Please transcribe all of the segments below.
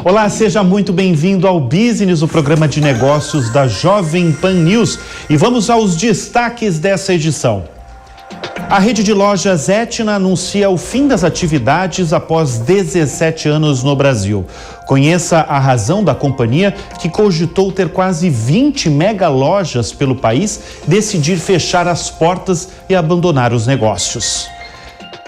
Olá, seja muito bem-vindo ao Business, o programa de negócios da Jovem Pan News. E vamos aos destaques dessa edição. A rede de lojas Etna anuncia o fim das atividades após 17 anos no Brasil. Conheça a razão da companhia, que cogitou ter quase 20 mega lojas pelo país, decidir fechar as portas e abandonar os negócios.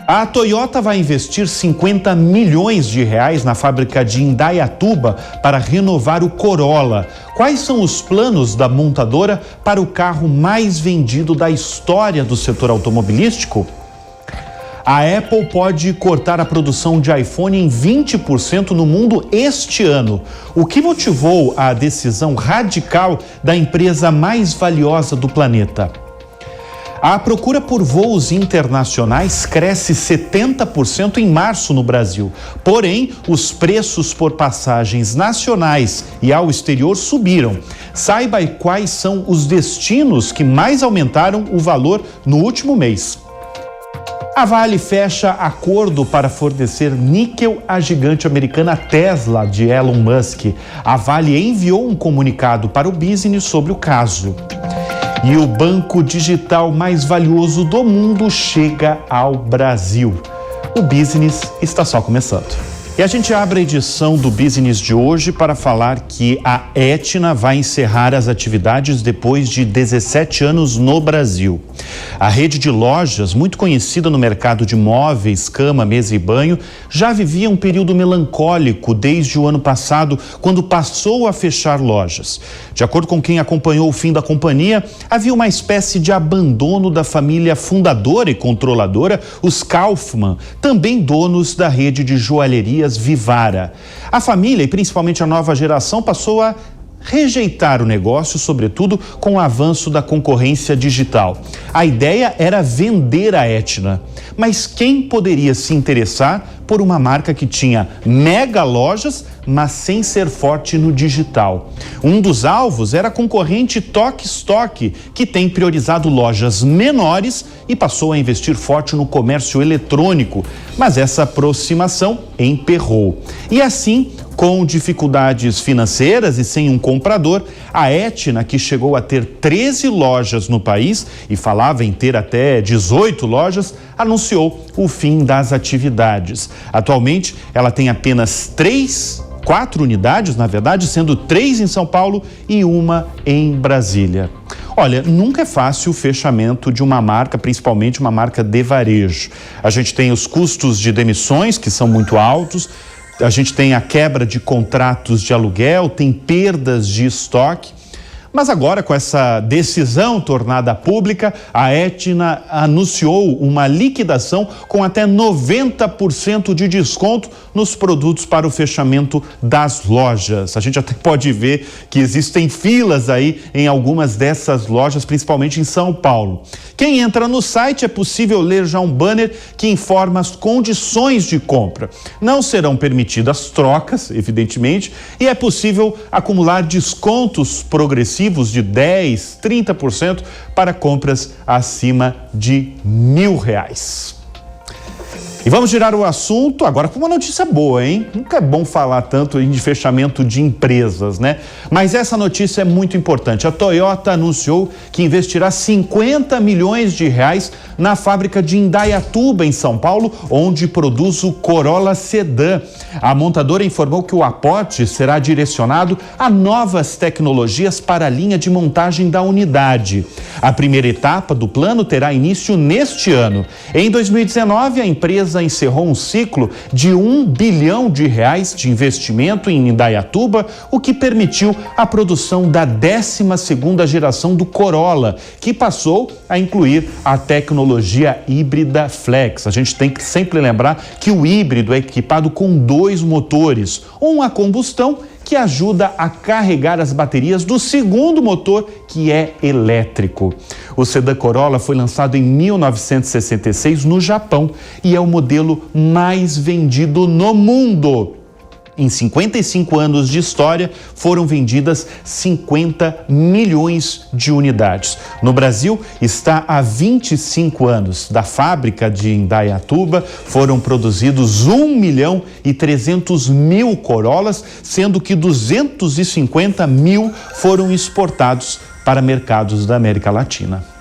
A Toyota vai investir 50 milhões de reais na fábrica de Indaiatuba para renovar o Corolla. Quais são os planos da montadora para o carro mais vendido da história do setor automobilístico? A Apple pode cortar a produção de iPhone em 20% no mundo este ano. O que motivou a decisão radical da empresa mais valiosa do planeta? A procura por voos internacionais cresce 70% em março no Brasil. Porém, os preços por passagens nacionais e ao exterior subiram. Saiba quais são os destinos que mais aumentaram o valor no último mês. A Vale fecha acordo para fornecer níquel à gigante americana Tesla de Elon Musk. A Vale enviou um comunicado para o Business sobre o caso. E o banco digital mais valioso do mundo chega ao Brasil. O Business está só começando. E a gente abre a edição do Business de hoje para falar que a Etna vai encerrar as atividades depois de 17 anos no Brasil. A rede de lojas, muito conhecida no mercado de móveis, cama, mesa e banho, já vivia um período melancólico desde o ano passado, quando passou a fechar lojas. De acordo com quem acompanhou o fim da companhia, havia uma espécie de abandono da família fundadora e controladora, os Kaufmann, também donos da rede de joalherias Vivara. A família e principalmente a nova geração passou a rejeitar o negócio, sobretudo com o avanço da concorrência digital. A ideia era vender a Etna, mas quem poderia se interessar por uma marca que tinha mega lojas, mas sem ser forte no digital? Um dos alvos era a concorrente Tok Stock, que tem priorizado lojas menores e passou a investir forte no comércio eletrônico, mas essa aproximação emperrou. E assim, com dificuldades financeiras e sem um comprador, a Etna, que chegou a ter 13 lojas no país e falava em ter até 18 lojas, anunciou o fim das atividades. Atualmente, ela tem apenas 4 unidades, na verdade, sendo 3 em São Paulo e uma em Brasília. Olha, nunca é fácil o fechamento de uma marca, principalmente uma marca de varejo. A gente tem os custos de demissões, que são muito altos, a gente tem a quebra de contratos de aluguel, tem perdas de estoque. Mas agora, com essa decisão tornada pública, a Etna anunciou uma liquidação com até 90% de desconto nos produtos para o fechamento das lojas. A gente até pode ver que existem filas aí em algumas dessas lojas, principalmente em São Paulo. Quem entra no site é possível ler já um banner que informa as condições de compra. Não serão permitidas trocas, evidentemente, e é possível acumular descontos progressivos de 10%, 30% para compras acima de R$1.000. E vamos girar o assunto agora com uma notícia boa, hein? Nunca é bom falar tanto de fechamento de empresas, né? Mas essa notícia é muito importante. A Toyota anunciou que investirá 50 milhões de reais na fábrica de Indaiatuba, em São Paulo, onde produz o Corolla Sedã. A montadora informou que o aporte será direcionado a novas tecnologias para a linha de montagem da unidade. A primeira etapa do plano terá início neste ano. Em 2019, a empresa encerrou um ciclo de R$1 bilhão de investimento em Indaiatuba, o que permitiu a produção da 12ª geração do Corolla, que passou a incluir a tecnologia híbrida Flex. A gente tem que sempre lembrar que o híbrido é equipado com 2 motores, um a combustão que ajuda a carregar as baterias do segundo motor, que é elétrico. O sedã Corolla foi lançado em 1966 no Japão e é o modelo mais vendido no mundo. Em 55 anos de história, foram vendidas 50 milhões de unidades. No Brasil, está há 25 anos. Da fábrica de Indaiatuba, foram produzidos 1.300.000 Corollas, sendo que 250 mil foram exportados para mercados da América Latina.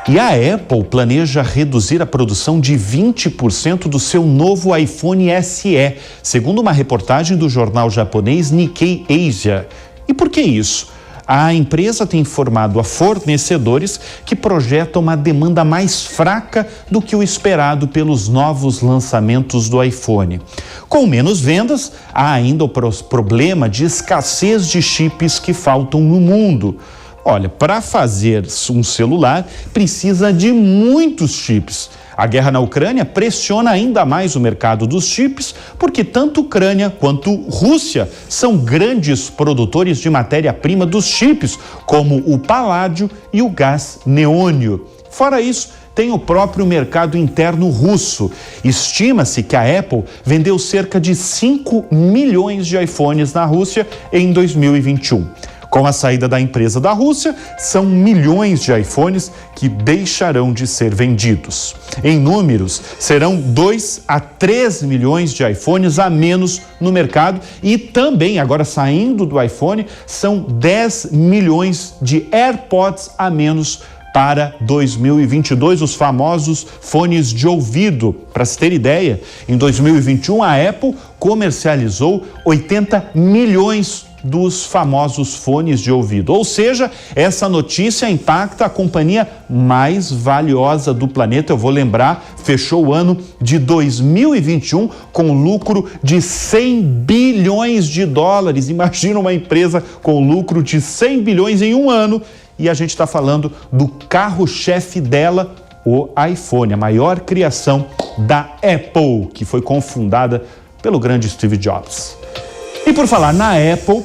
E a Apple planeja reduzir a produção de 20% do seu novo iPhone SE, segundo uma reportagem do jornal japonês Nikkei Asia. E por que isso? A empresa tem informado a fornecedores que projetam uma demanda mais fraca do que o esperado pelos novos lançamentos do iPhone. Com menos vendas, há ainda o problema de escassez de chips que faltam no mundo. Olha, para fazer um celular precisa de muitos chips. A guerra na Ucrânia pressiona ainda mais o mercado dos chips, porque tanto Ucrânia quanto Rússia são grandes produtores de matéria-prima dos chips, como o paládio e o gás neônio. Fora isso, tem o próprio mercado interno russo. Estima-se que a Apple vendeu cerca de 5 milhões de iPhones na Rússia em 2021. Com a saída da empresa da Rússia, são milhões de iPhones que deixarão de ser vendidos. Em números, serão 2 a 3 milhões de iPhones a menos no mercado e também, agora saindo do iPhone, são 10 milhões de AirPods a menos para 2022, os famosos fones de ouvido. Para se ter ideia, em 2021 a Apple comercializou 80 milhões dos famosos fones de ouvido. Ou seja, essa notícia impacta a companhia mais valiosa do planeta. Eu vou lembrar, fechou o ano de 2021 com lucro de 100 bilhões de dólares. Imagina uma empresa com lucro de 100 bilhões em um ano. E a gente está falando do carro-chefe dela, o iPhone, a maior criação da Apple, que foi cofundada pelo grande Steve Jobs. E por falar na Apple,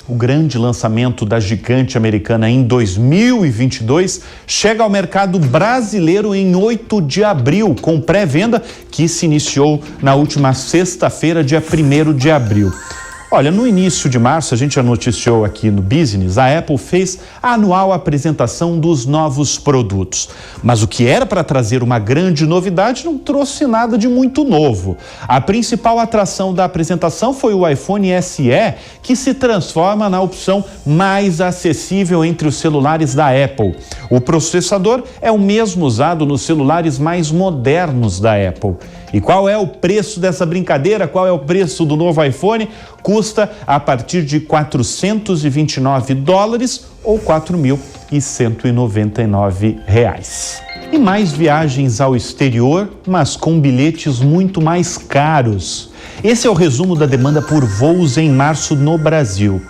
o grande lançamento da gigante americana em 2022 chega ao mercado brasileiro em 8 de abril, com pré-venda que se iniciou na última sexta-feira, dia 1º de abril. Olha, no início de março, a gente já noticiou aqui no Business, a Apple fez a anual apresentação dos novos produtos. Mas o que era para trazer uma grande novidade não trouxe nada de muito novo. A principal atração da apresentação foi o iPhone SE, que se transforma na opção mais acessível entre os celulares da Apple. O processador é o mesmo usado nos celulares mais modernos da Apple. E qual é o preço dessa brincadeira? Qual é o preço do novo iPhone? Custa a partir de $429 ou R$4.199. E mais viagens ao exterior, mas com bilhetes muito mais caros. Esse é o resumo da demanda por voos em março no Brasil.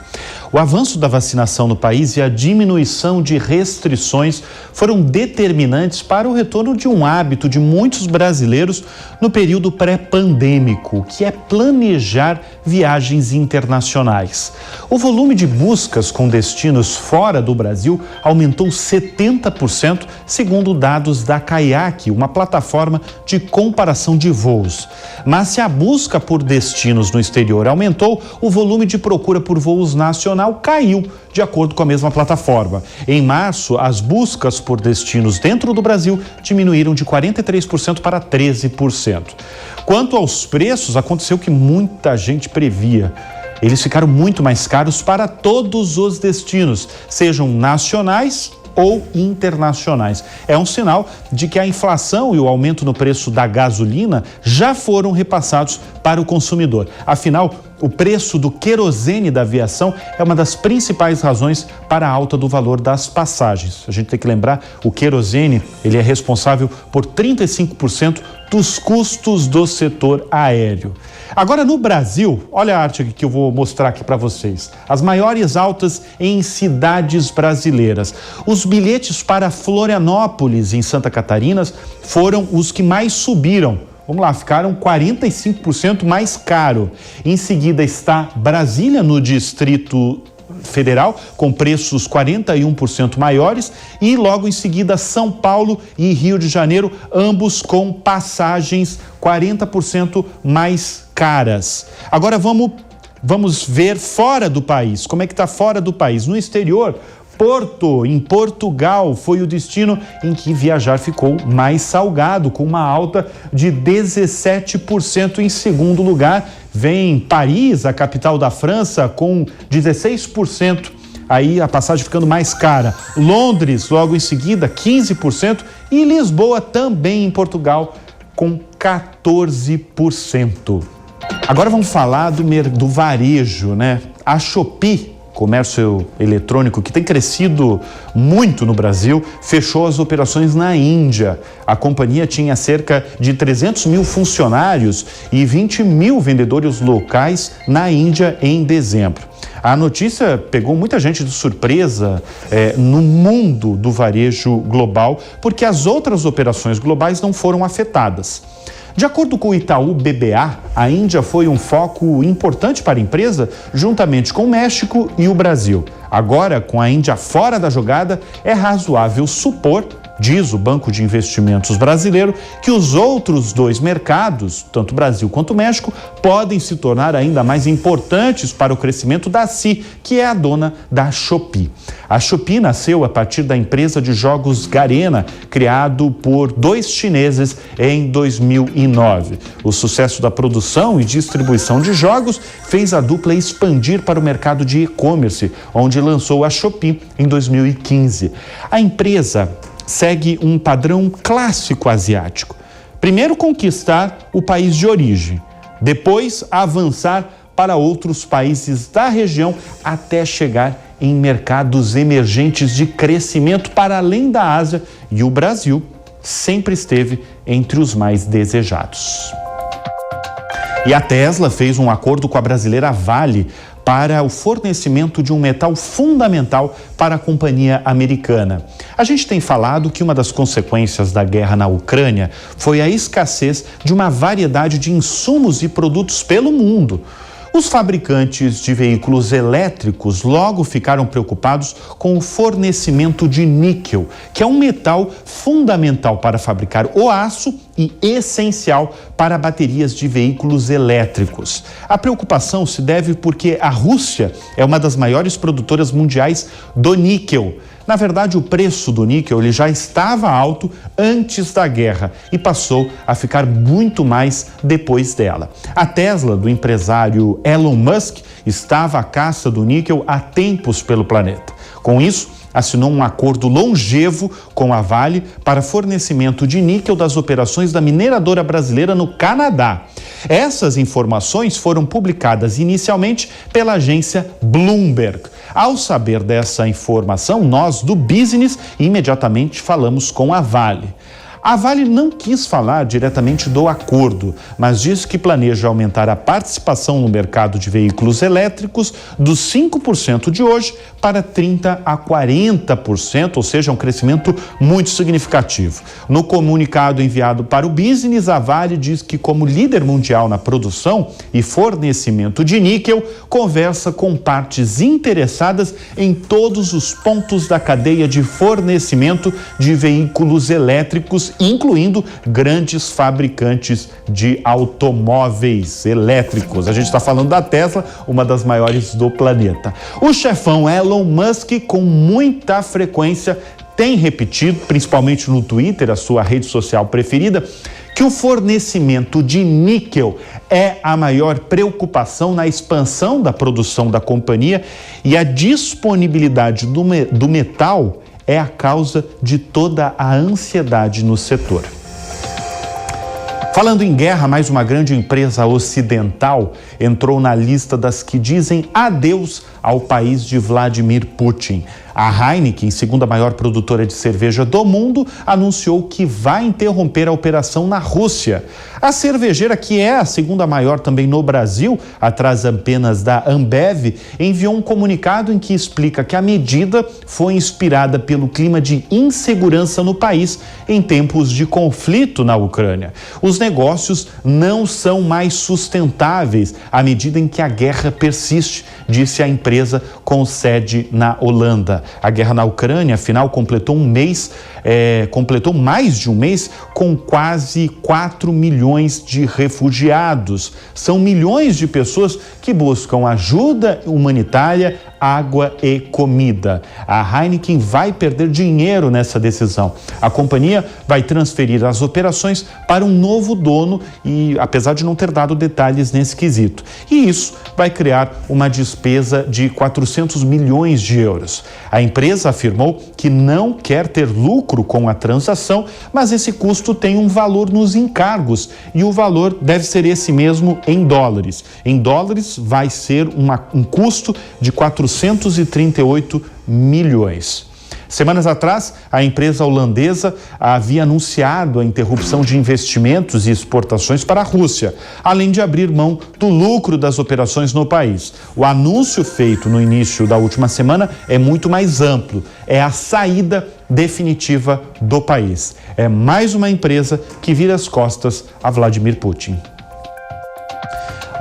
O avanço da vacinação no país e a diminuição de restrições foram determinantes para o retorno de um hábito de muitos brasileiros no período pré-pandêmico, que é planejar viagens internacionais. O volume de buscas com destinos fora do Brasil aumentou 70%, segundo dados da Kayak, uma plataforma de comparação de voos. Mas se a busca por destinos no exterior aumentou, o volume de procura por voos nacionais caiu, de acordo com a mesma plataforma. Em março, as buscas por destinos dentro do Brasil diminuíram de 43% para 13%. Quanto aos preços, aconteceu o que muita gente previa. Eles ficaram muito mais caros para todos os destinos, sejam nacionais ou internacionais. É um sinal de que a inflação e o aumento no preço da gasolina já foram repassados para o consumidor. Afinal, o preço do querosene da aviação é uma das principais razões para a alta do valor das passagens. A gente tem que lembrar, o querosene, ele é responsável por 35% dos custos do setor aéreo. Agora, no Brasil, olha a arte que eu vou mostrar aqui para vocês. As maiores altas em cidades brasileiras. Os bilhetes para Florianópolis, em Santa Catarina, foram os que mais subiram. Vamos lá, ficaram 45% mais caro. Em seguida está Brasília, no Distrito Federal, com preços 41% maiores, e logo em seguida São Paulo e Rio de Janeiro, ambos com passagens 40% mais caras. Agora vamos ver fora do país. Como é que está fora do país? No exterior, Porto, em Portugal, foi o destino em que viajar ficou mais salgado, com uma alta de 17%. Em segundo lugar, vem Paris, a capital da França, com 16%. Aí a passagem ficando mais cara. Londres, logo em seguida, 15%. E Lisboa, também em Portugal, com 14%. Agora vamos falar do varejo, né? A Shopee, comércio eletrônico que tem crescido muito no Brasil, fechou as operações na Índia. A companhia tinha cerca de 300 mil funcionários e 20 mil vendedores locais na Índia em dezembro. A notícia pegou muita gente de surpresa no mundo do varejo global, porque as outras operações globais não foram afetadas. De acordo com o Itaú BBA, a Índia foi um foco importante para a empresa, juntamente com o México e o Brasil. Agora, com a Índia fora da jogada, é razoável supor, diz o Banco de Investimentos brasileiro, que os outros dois mercados, tanto o Brasil quanto o México, podem se tornar ainda mais importantes para o crescimento da Si, que é a dona da Shopee. A Shopee nasceu a partir da empresa de jogos Garena, criado por 2 chineses em 2009. O sucesso da produção e distribuição de jogos fez a dupla expandir para o mercado de e-commerce, onde lançou a Shopee em 2015. A empresa segue um padrão clássico asiático. Primeiro conquistar o país de origem, depois avançar para outros países da região até chegar em mercados emergentes de crescimento para além da Ásia, e o Brasil sempre esteve entre os mais desejados. E a Tesla fez um acordo com a brasileira Vale para o fornecimento de um metal fundamental para a companhia americana. A gente tem falado que uma das consequências da guerra na Ucrânia foi a escassez de uma variedade de insumos e produtos pelo mundo. Os fabricantes de veículos elétricos logo ficaram preocupados com o fornecimento de níquel, que é um metal fundamental para fabricar o aço e essencial para baterias de veículos elétricos. A preocupação se deve porque a Rússia é uma das maiores produtoras mundiais do níquel. Na verdade, o preço do níquel ele já estava alto antes da guerra e passou a ficar muito mais depois dela. A Tesla, do empresário Elon Musk, estava à caça do níquel há tempos pelo planeta. Com isso, assinou um acordo longevo com a Vale para fornecimento de níquel das operações da mineradora brasileira no Canadá. Essas informações foram publicadas inicialmente pela agência Bloomberg. Ao saber dessa informação, nós do Business imediatamente falamos com a Vale. A Vale não quis falar diretamente do acordo, mas disse que planeja aumentar a participação no mercado de veículos elétricos dos 5% de hoje para 30% a 40%, ou seja, um crescimento muito significativo. No comunicado enviado para o Business, a Vale diz que, como líder mundial na produção e fornecimento de níquel, conversa com partes interessadas em todos os pontos da cadeia de fornecimento de veículos elétricos, incluindo grandes fabricantes de automóveis elétricos. A gente está falando da Tesla, uma das maiores do planeta. O chefão Elon Musk, com muita frequência, tem repetido, principalmente no Twitter, a sua rede social preferida, que o fornecimento de níquel é a maior preocupação na expansão da produção da companhia e a disponibilidade do metal é a causa de toda a ansiedade no setor. Falando em guerra, mais uma grande empresa ocidental entrou na lista das que dizem adeus ao país de Vladimir Putin. A Heineken, segunda maior produtora de cerveja do mundo, anunciou que vai interromper a operação na Rússia. A cervejeira, que é a segunda maior também no Brasil, atrás apenas da Ambev, enviou um comunicado em que explica que a medida foi inspirada pelo clima de insegurança no país em tempos de conflito na Ucrânia. Os negócios não são mais sustentáveis à medida em que a guerra persiste, disse a empresa empresa com sede na Holanda. A guerra na Ucrânia, afinal, completou mais de um mês com quase 4 milhões de refugiados. São milhões de pessoas que buscam ajuda humanitária, água e comida. A Heineken vai perder dinheiro nessa decisão. A companhia vai transferir as operações para um novo dono e, apesar de não ter dado detalhes nesse quesito. E isso vai criar uma despesa de 400 milhões de euros. A empresa afirmou que não quer ter lucro com a transação, mas esse custo tem um valor nos encargos e o valor deve ser esse mesmo em dólares. Em dólares vai ser um custo de 438 milhões. Semanas atrás, a empresa holandesa havia anunciado a interrupção de investimentos e exportações para a Rússia, além de abrir mão do lucro das operações no país. O anúncio feito no início da última semana é muito mais amplo. É a saída definitiva do país. É mais uma empresa que vira as costas a Vladimir Putin.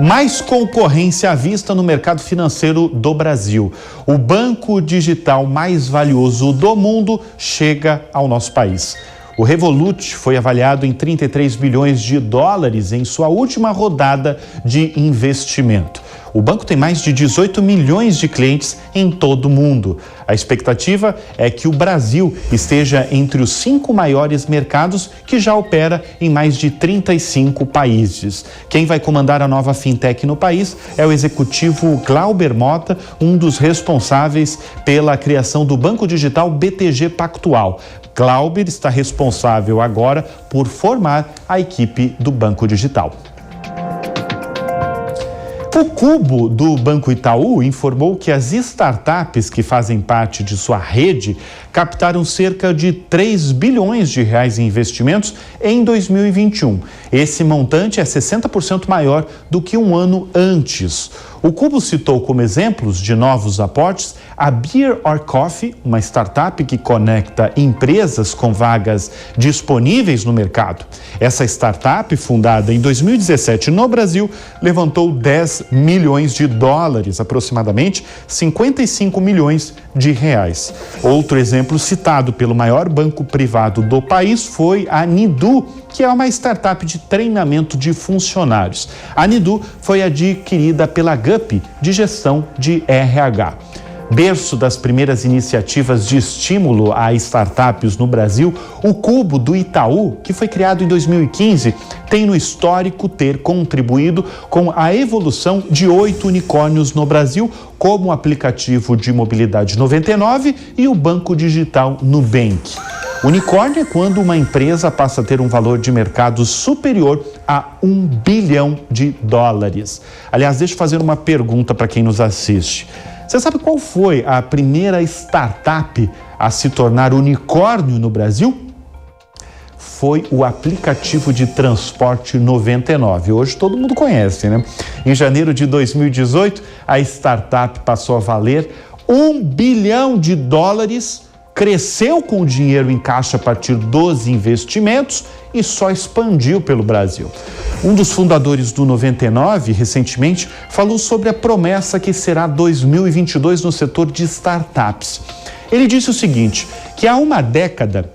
Mais concorrência à vista no mercado financeiro do Brasil. O banco digital mais valioso do mundo chega ao nosso país. O Revolut foi avaliado em 33 bilhões de dólares em sua última rodada de investimento. O banco tem mais de 18 milhões de clientes em todo o mundo. A expectativa é que o Brasil esteja entre os 5 maiores mercados que já opera em mais de 35 países. Quem vai comandar a nova fintech no país é o executivo Glauber Mota, um dos responsáveis pela criação do banco digital BTG Pactual. Glauber está responsável agora por formar a equipe do banco digital. O Cubo do Banco Itaú informou que as startups que fazem parte de sua rede captaram cerca de 3 bilhões de reais em investimentos em 2021. Esse montante é 60% maior do que um ano antes. O Cubo citou como exemplos de novos aportes a Beer or Coffee, uma startup que conecta empresas com vagas disponíveis no mercado. Essa startup, fundada em 2017 no Brasil, levantou 10 milhões de dólares, aproximadamente 55 milhões de reais. Outro exemplo citado pelo maior banco privado do país foi a Nidu, que é uma startup de treinamento de funcionários. A Nidu foi adquirida pela GUP de gestão de RH. Berço das primeiras iniciativas de estímulo a startups no Brasil, o Cubo do Itaú, que foi criado em 2015, tem no histórico ter contribuído com a evolução de 8 unicórnios no Brasil, como o aplicativo de mobilidade 99 e o banco digital Nubank. Unicórnio é quando uma empresa passa a ter um valor de mercado superior a 1 bilhão de dólares. Aliás, deixa eu fazer uma pergunta para quem nos assiste. Você sabe qual foi a primeira startup a se tornar unicórnio no Brasil? Foi o aplicativo de transporte 99. Hoje todo mundo conhece, né? Em janeiro de 2018, a startup passou a valer 1 bilhão de dólares, cresceu com o dinheiro em caixa a partir dos investimentos e só expandiu pelo Brasil. Um dos fundadores do 99, recentemente, falou sobre a promessa que será 2022 no setor de startups. Ele disse o seguinte, que há uma década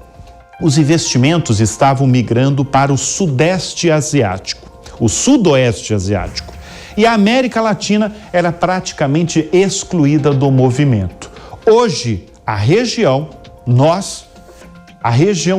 os investimentos estavam migrando para o Sudeste Asiático, o Sudoeste Asiático, e a América Latina era praticamente excluída do movimento. Hoje, a região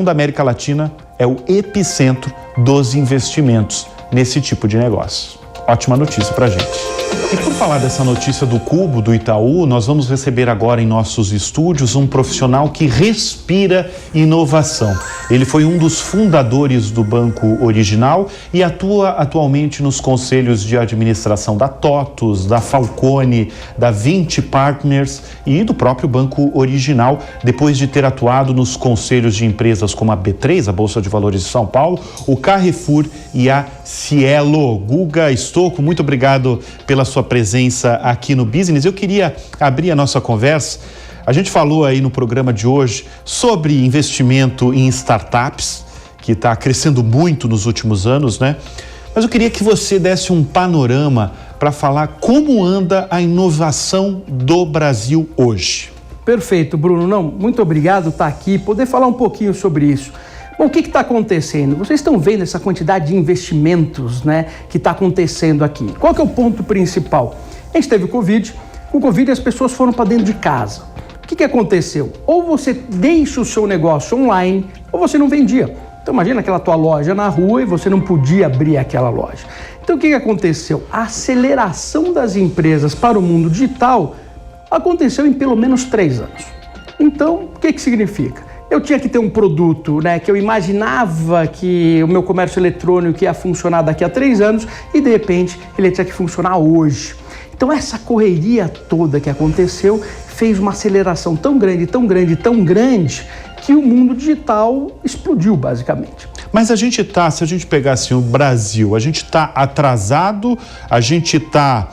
da América Latina é o epicentro dos investimentos nesse tipo de negócio. Ótima notícia pra gente. E por falar dessa notícia do Cubo do Itaú, nós vamos receber agora em nossos estúdios um profissional que respira inovação. Ele foi um dos fundadores do Banco Original e atua atualmente nos conselhos de administração da TOTUS, da Falcone, da 20 Partners e do próprio Banco Original, depois de ter atuado nos conselhos de empresas como a B3, a Bolsa de Valores de São Paulo, o Carrefour e a Cielo. Guga Stocco, muito obrigado pela sua presença aqui no Business. Eu queria abrir a nossa conversa. A gente falou aí no programa de hoje sobre investimento em startups, que está crescendo muito nos últimos anos, né? Mas eu queria que você desse um panorama para falar como anda a inovação do Brasil hoje. Perfeito, Bruno. Não, muito obrigado por estar aqui, poder falar um pouquinho sobre isso. Bom, o que está acontecendo? Vocês estão vendo essa quantidade de investimentos, né, que está acontecendo aqui. Qual que é o ponto principal? A gente teve o Covid. Com o Covid as pessoas foram para dentro de casa. O que aconteceu? Ou você deixa o seu negócio online, ou você não vendia. Então imagina aquela tua loja na rua e você não podia abrir aquela loja. Então o que aconteceu? A aceleração das empresas para o mundo digital aconteceu em pelo menos 3 anos. Então, o que significa? Eu tinha que ter um produto, né, que eu imaginava que o meu comércio eletrônico ia funcionar daqui a 3 anos e, de repente, ele tinha que funcionar hoje. Então, essa correria toda que aconteceu fez uma aceleração tão grande, tão grande, tão grande, que o mundo digital explodiu, basicamente. Mas a gente tá, se a gente pegar assim, o Brasil, a gente está atrasado, a gente está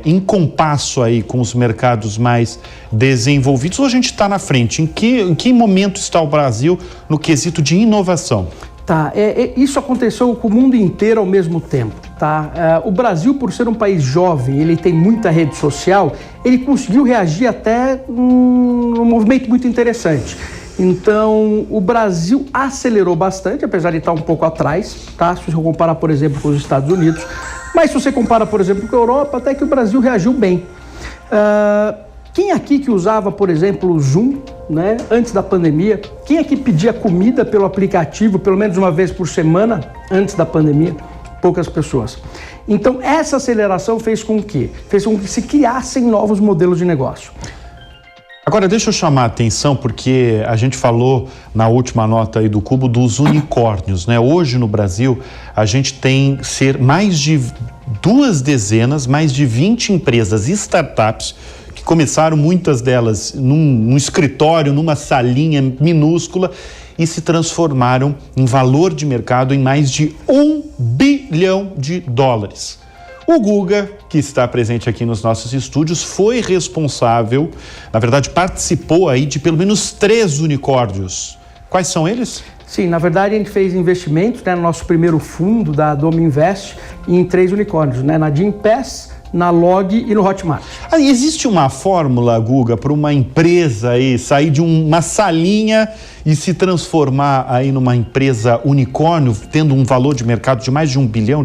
em compasso aí com os mercados mais desenvolvidos, ou a gente está na frente? Em que momento está o Brasil no quesito de inovação? Tá, isso aconteceu com o mundo inteiro ao mesmo tempo, tá? O Brasil, por ser um país jovem, ele tem muita rede social, ele conseguiu reagir até num movimento muito interessante. Então, o Brasil acelerou bastante, apesar de estar um pouco atrás, tá? Se você comparar, por exemplo, com os Estados Unidos. Mas se você compara, por exemplo, com a Europa, até que o Brasil reagiu bem. Quem aqui que usava, por exemplo, o Zoom, né, antes da pandemia? Quem aqui pedia comida pelo aplicativo, pelo menos uma vez por semana, antes da pandemia? Poucas pessoas. Então, essa aceleração fez com que se criassem novos modelos de negócio. Agora, deixa eu chamar a atenção, porque a gente falou na última nota aí do Cubo dos unicórnios, né? Hoje no Brasil, a gente tem mais de 2 dezenas, mais de 20 empresas, startups, que começaram muitas delas num escritório, numa salinha minúscula e se transformaram em valor de mercado em mais de $1 bilhão. O Guga, que está presente aqui nos nossos estúdios, foi responsável, na verdade participou aí de pelo menos 3 unicórnios. Quais são eles? Sim, na verdade a gente fez investimentos, né, no nosso primeiro fundo da Domo Invest em 3 unicórnios, né, na Gympass, na Log e no Hotmart. Existe uma fórmula, Guga, para uma empresa aí sair de uma salinha e se transformar aí numa empresa unicórnio, tendo um valor de mercado de mais de $1 bilhão?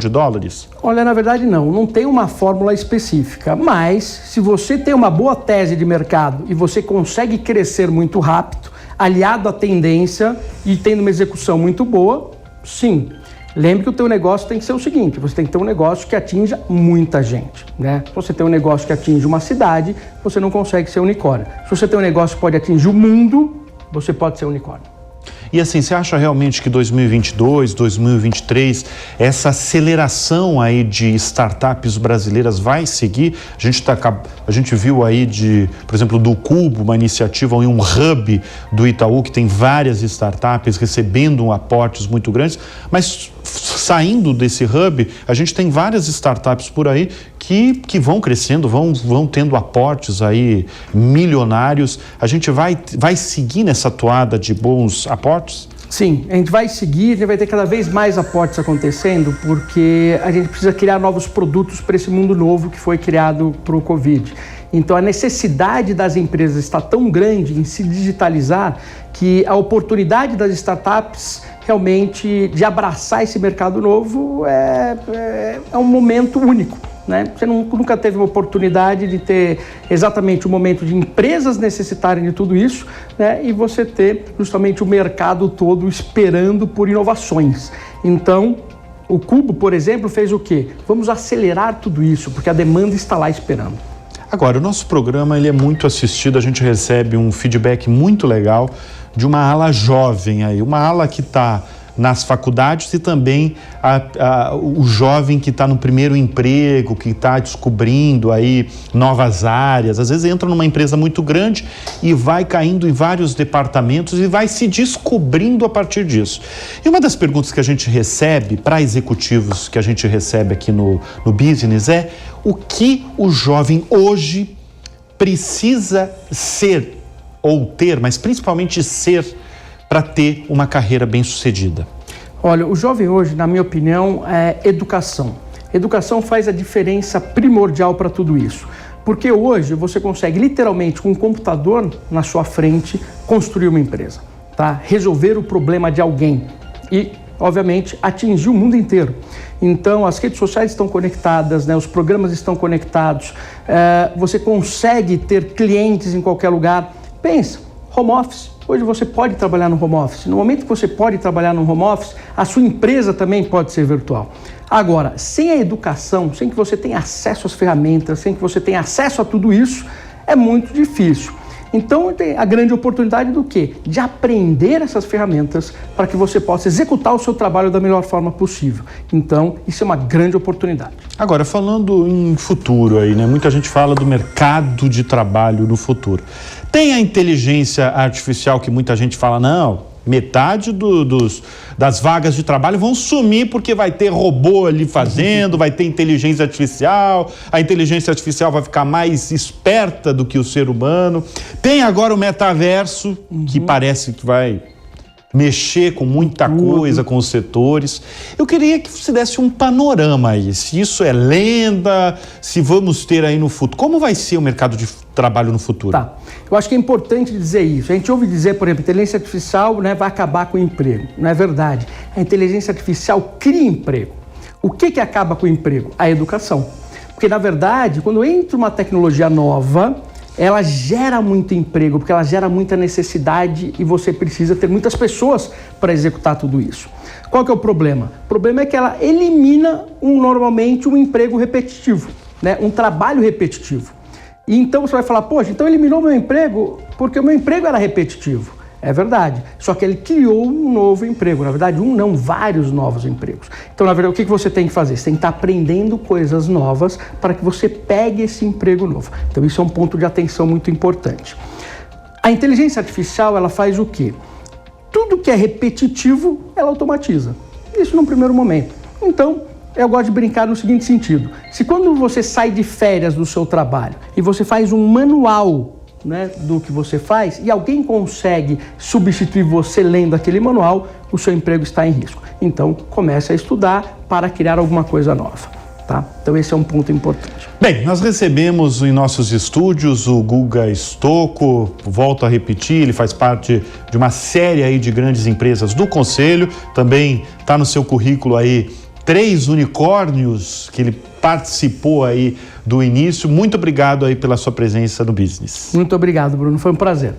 Olha, na verdade não tem uma fórmula específica, mas se você tem uma boa tese de mercado e você consegue crescer muito rápido, aliado à tendência e tendo uma execução muito boa, sim. Lembre que o teu negócio tem que ser o seguinte, você tem que ter um negócio que atinja muita gente, né? Se você tem um negócio que atinge uma cidade, você não consegue ser unicórnio. Se você tem um negócio que pode atingir o mundo, você pode ser unicórnio. E assim, você acha realmente que 2022, 2023, essa aceleração aí de startups brasileiras vai seguir? A gente viu aí por exemplo, do Cubo, uma iniciativa, um hub do Itaú, que tem várias startups recebendo aportes muito grandes, mas saindo desse hub, a gente tem várias startups por aí que vão crescendo, vão tendo aportes aí milionários. A gente vai seguir nessa toada de bons aportes? Sim, a gente vai seguir, a gente vai ter cada vez mais aportes acontecendo, porque a gente precisa criar novos produtos para esse mundo novo que foi criado para o Covid. Então a necessidade das empresas está tão grande em se digitalizar que a oportunidade das startups realmente de abraçar esse mercado novo é um momento único, né? Você nunca teve uma oportunidade de ter exatamente o momento de empresas necessitarem de tudo isso, né? E você ter justamente o mercado todo esperando por inovações. Então, o Cubo, por exemplo, fez o quê? Vamos acelerar tudo isso, porque a demanda está lá esperando. Agora, o nosso programa ele é muito assistido, a gente recebe um feedback muito legal de uma ala jovem aí, uma ala que está nas faculdades e também o jovem que está no primeiro emprego, que está descobrindo aí novas áreas, às vezes entra numa empresa muito grande e vai caindo em vários departamentos e vai se descobrindo a partir disso. E uma das perguntas que a gente recebe para executivos que a gente recebe aqui no Business é o que o jovem hoje precisa ser ou ter, mas principalmente ser, para ter uma carreira bem-sucedida? Olha, o jovem hoje, na minha opinião, é educação. Educação faz a diferença primordial para tudo isso. Porque hoje você consegue literalmente com um computador na sua frente construir uma empresa, tá? Resolver o problema de alguém e, obviamente, atingir o mundo inteiro. Então, as redes sociais estão conectadas, né? Os programas estão conectados, você consegue ter clientes em qualquer lugar. Pensa, home office. Hoje você pode trabalhar no home office. No momento que você pode trabalhar no home office, a sua empresa também pode ser virtual. Agora, sem a educação, sem que você tenha acesso às ferramentas, sem que você tenha acesso a tudo isso, é muito difícil. Então, tem a grande oportunidade do quê? De aprender essas ferramentas para que você possa executar o seu trabalho da melhor forma possível. Então, isso é uma grande oportunidade. Agora, falando em futuro aí, né? Muita gente fala do mercado de trabalho no futuro. Tem a inteligência artificial que muita gente fala, não, metade das vagas de trabalho vão sumir porque vai ter robô ali fazendo, vai ter inteligência artificial, a inteligência artificial vai ficar mais esperta do que o ser humano. Tem agora o metaverso, que parece que vai mexer com muita coisa, com os setores. Eu queria que você desse um panorama aí, se isso é lenda, se vamos ter aí no futuro. Como vai ser o mercado de trabalho no futuro? Tá, eu acho que é importante dizer isso. A gente ouve dizer, por exemplo, inteligência artificial, né, vai acabar com o emprego. Não é verdade. A inteligência artificial cria emprego. O que acaba com o emprego? A educação. Porque, na verdade, quando entra uma tecnologia nova, ela gera muito emprego, porque ela gera muita necessidade e você precisa ter muitas pessoas para executar tudo isso. Qual que é o problema? O problema é que ela elimina normalmente um emprego repetitivo, né? Um trabalho repetitivo. E então você vai falar, poxa, então eliminou meu emprego porque o meu emprego era repetitivo. É verdade, só que ele criou um novo emprego, na verdade vários novos empregos. Então, na verdade, o que você tem que fazer? Você tem que estar aprendendo coisas novas para que você pegue esse emprego novo. Então, isso é um ponto de atenção muito importante. A inteligência artificial, ela faz o quê? Tudo que é repetitivo, ela automatiza. Isso num primeiro momento. Então, eu gosto de brincar no seguinte sentido. Se quando você sai de férias do seu trabalho e você faz um manual, né, do que você faz e alguém consegue substituir você lendo aquele manual, o seu emprego está em risco. Então, comece a estudar para criar alguma coisa nova, tá? Então, esse é um ponto importante. Bem, nós recebemos em nossos estúdios o Guga Stocco, volto a repetir, ele faz parte de uma série aí de grandes empresas do Conselho, também está no seu currículo aí 3 unicórnios que ele participou aí do início. Muito obrigado aí pela sua presença no Business. Muito obrigado, Bruno. Foi um prazer.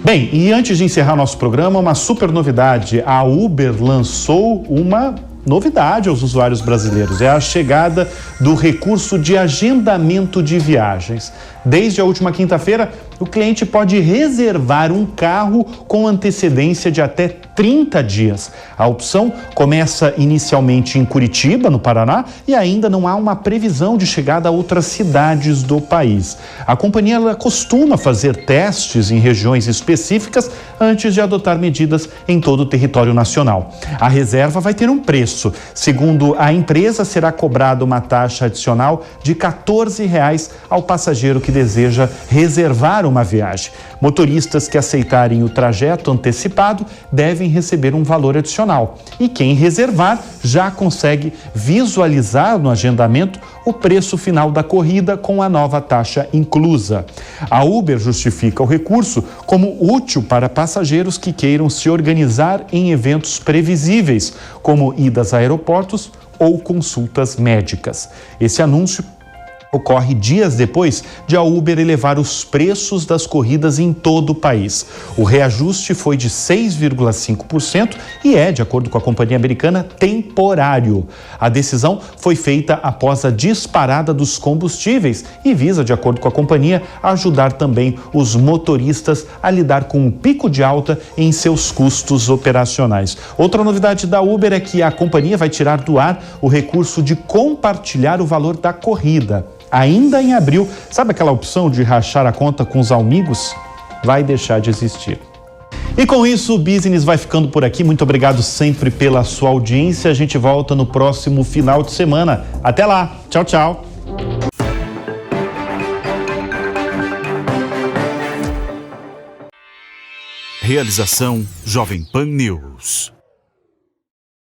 Bem, e antes de encerrar nosso programa, uma super novidade. A Uber lançou uma novidade aos usuários brasileiros. É a chegada do recurso de agendamento de viagens. Desde a última quinta-feira, o cliente pode reservar um carro com antecedência de até 30 dias. A opção começa inicialmente em Curitiba, no Paraná, e ainda não há uma previsão de chegada a outras cidades do país. A companhia ela costuma fazer testes em regiões específicas antes de adotar medidas em todo o território nacional. A reserva vai ter um preço. Segundo a empresa, será cobrada uma taxa adicional de R$ 14 ao passageiro que deseja reservar uma viagem. Motoristas que aceitarem o trajeto antecipado devem receber um valor adicional. E quem reservar já consegue visualizar no agendamento o preço final da corrida com a nova taxa inclusa. A Uber justifica o recurso como útil para passageiros que queiram se organizar em eventos previsíveis, como idas a aeroportos ou consultas médicas. Esse anúncio ocorre dias depois de a Uber elevar os preços das corridas em todo o país. O reajuste foi de 6,5% e é, de acordo com a companhia americana, temporário. A decisão foi feita após a disparada dos combustíveis e visa, de acordo com a companhia, ajudar também os motoristas a lidar com um pico de alta em seus custos operacionais. Outra novidade da Uber é que a companhia vai tirar do ar o recurso de compartilhar o valor da corrida. Ainda em abril, sabe aquela opção de rachar a conta com os amigos? Vai deixar de existir. E com isso, o Business vai ficando por aqui. Muito obrigado sempre pela sua audiência. A gente volta no próximo final de semana. Até lá. Tchau, tchau. Realização Jovem Pan News.